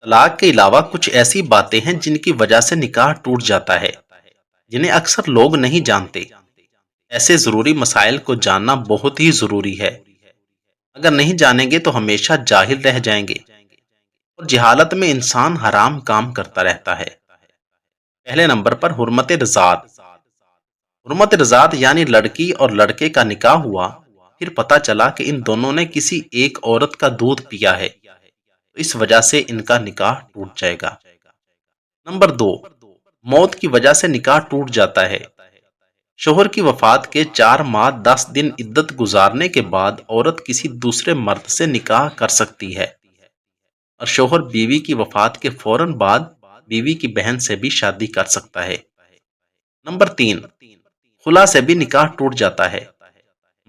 طلاق کے علاوہ کچھ ایسی باتیں ہیں جن کی وجہ سے نکاح ٹوٹ جاتا ہے، جنہیں اکثر لوگ نہیں جانتے۔ ایسے ضروری مسائل کو جاننا بہت ہی ضروری ہے۔ اگر نہیں جانیں گے تو ہمیشہ جاہل رہ جائیں گے، اور جہالت میں انسان حرام کام کرتا رہتا ہے۔ پہلے نمبر پر حرمت رضاعت۔ حرمت رضاعت یعنی لڑکی اور لڑکے کا نکاح ہوا، پھر پتہ چلا کہ ان دونوں نے کسی ایک عورت کا دودھ پیا ہے، تو اس وجہ سے ان کا نکاح ٹوٹ جائے گا۔ نمبر 2، موت کی وجہ سے نکاح ٹوٹ جاتا ہے۔ شوہر کی وفات کے 4 ماہ 10 دن عدت گزارنے کے بعد عورت کسی دوسرے مرد سے نکاح کر سکتی ہے، اور شوہر بیوی کی وفات کے فوراً بعد بیوی کی بہن سے بھی شادی کر سکتا ہے۔ نمبر 3، خلا سے بھی نکاح ٹوٹ جاتا ہے۔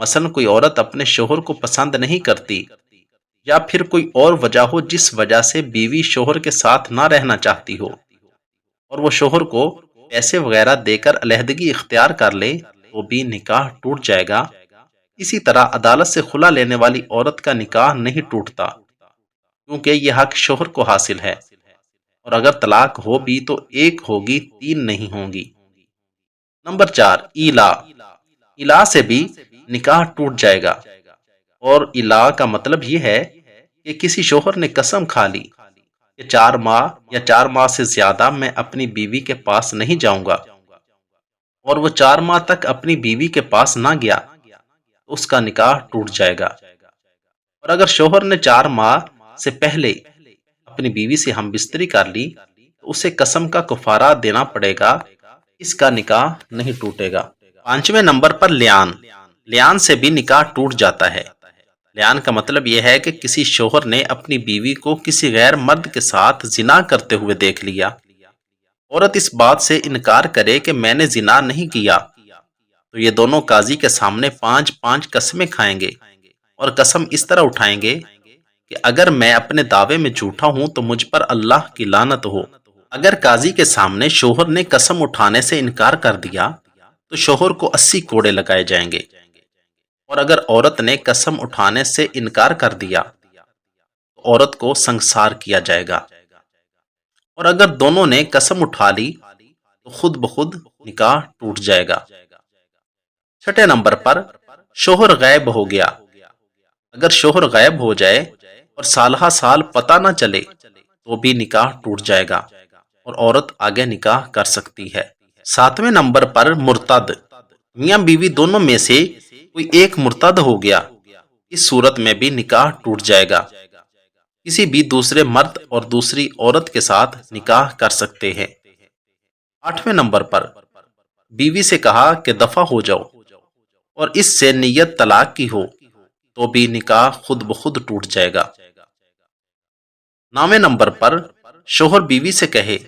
مثلا کوئی عورت اپنے شوہر کو پسند نہیں کرتی، یا پھر کوئی اور وجہ ہو جس وجہ سے بیوی شوہر کے ساتھ نہ رہنا چاہتی ہو، اور وہ شوہر کو پیسے وغیرہ دے کر علیحدگی اختیار کر لے، تو بھی نکاح ٹوٹ جائے گا۔ اسی طرح عدالت سے خلا لینے والی عورت کا نکاح نہیں ٹوٹتا، کیونکہ یہ حق شوہر کو حاصل ہے، اور اگر طلاق ہو بھی تو 1 ہوگی، 3 نہیں ہوں گی۔ نمبر 4، ایلا۔ ایلا سے بھی نکاح ٹوٹ جائے گا، اور ایلا کا مطلب یہ ہے کہ کسی شوہر نے قسم کھا لی کہ 4 ماہ یا 4 ماہ سے زیادہ میں اپنی بیوی کے پاس نہیں جاؤں گا، اور وہ 4 ماہ تک اپنی بیوی کے پاس نہ گیا، تو اس کا نکاح ٹوٹ جائے گا۔ اور اگر شوہر نے 4 ماہ سے پہلے اپنی بیوی سے ہم بستری کر لی، تو اسے قسم کا کفارہ دینا پڑے گا، اس کا نکاح نہیں ٹوٹے گا۔ 5ویں نمبر پر لیان۔ لیان سے بھی نکاح ٹوٹ جاتا ہے۔ لیان کا مطلب یہ ہے کہ کسی شوہر نے اپنی بیوی کو کسی غیر مرد کے ساتھ زنا کرتے ہوئے دیکھ لیا، عورت اس بات سے انکار کرے کہ میں نے زنا نہیں کیا، تو یہ دونوں قاضی کے سامنے 5 قسمیں کھائیں گے، اور قسم اس طرح اٹھائیں گے کہ اگر میں اپنے دعوے میں جھوٹا ہوں تو مجھ پر اللہ کی لعنت ہو۔ اگر قاضی کے سامنے شوہر نے قسم اٹھانے سے انکار کر دیا تو شوہر کو 80 کوڑے لگائے جائیں گے، اور اگر عورت نے قسم اٹھانے سے انکار کر دیا تو عورت کو سنگسار کیا جائے گا، اور اگر دونوں نے قسم اٹھا لی تو خود بخود نکاح ٹوٹ جائے گا۔ 6 نمبر پر شوہر غائب ہو گیا۔ اگر شوہر غائب ہو جائے اور سالہ سال پتہ نہ چلے تو بھی نکاح ٹوٹ جائے گا، اور عورت آگے نکاح کر سکتی ہے۔ 7ویں نمبر پر مرتد۔ میاں بیوی دونوں میں سے کوئی ایک مرتد ہو گیا، اس صورت میں بھی نکاح ٹوٹ جائے گا۔ کسی بھی دوسرے مرد اور دوسری عورت کے ساتھ نکاح کر سکتے ہیں۔ 8ویں نمبر پر بیوی سے کہا کہ دفع ہو جاؤ، اور اس سے نیت طلاق کی ہو، تو بھی نکاح خود بخود ٹوٹ جائے گا۔ 9ویں نمبر پر شوہر بیوی سے کہے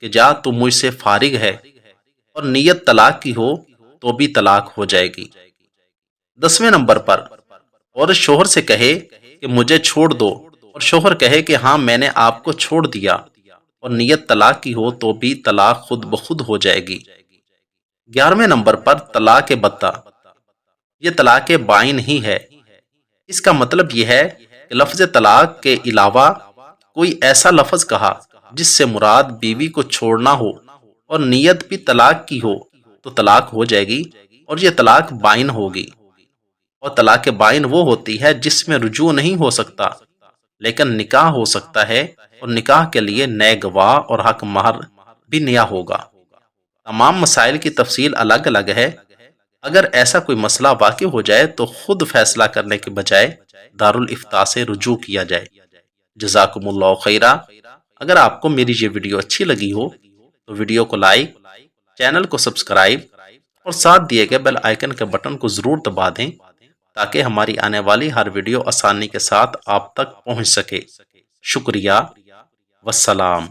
کہ جا تو مجھ سے فارغ ہے، اور نیت طلاق کی ہو تو بھی طلاق ہو جائے گی۔ 10ویں نمبر پر عورت شوہر سے کہے کہ مجھے چھوڑ دو، اور شوہر کہے کہ ہاں میں نے آپ کو چھوڑ دیا، اور نیت طلاق کی ہو تو بھی طلاق خود بخود ہو جائے گی۔ 11ویں نمبر پر طلاق بتہ۔ یہ طلاق بائن ہی ہے۔ اس کا مطلب یہ ہے کہ لفظ طلاق کے علاوہ کوئی ایسا لفظ کہا جس سے مراد بیوی کو چھوڑنا ہو اور نیت بھی طلاق کی ہو تو طلاق ہو جائے گی، اور یہ طلاق بائن ہوگی۔ اور طلاق بائن وہ ہوتی ہے جس میں رجوع نہیں ہو سکتا لیکن نکاح ہو سکتا ہے، اور نکاح کے لیے نئے گواہ اور حق مہر بھی نیا ہوگا۔ تمام مسائل کی تفصیل الگ الگ ہے۔ اگر ایسا کوئی مسئلہ واقع ہو جائے تو خود فیصلہ کرنے کے بجائے دارالافتاء سے رجوع کیا جائے۔ جزاکم اللہ خیرہ۔ اگر آپ کو میری یہ ویڈیو اچھی لگی ہو تو ویڈیو کو لائک، چینل کو سبسکرائب، اور ساتھ دیے گئے بیل آئیکن کے بٹن کو ضرور دبا دیں تاکہ ہماری آنے والی ہر ویڈیو آسانی کے ساتھ آپ تک پہنچ سکے۔ شکریہ، والسلام۔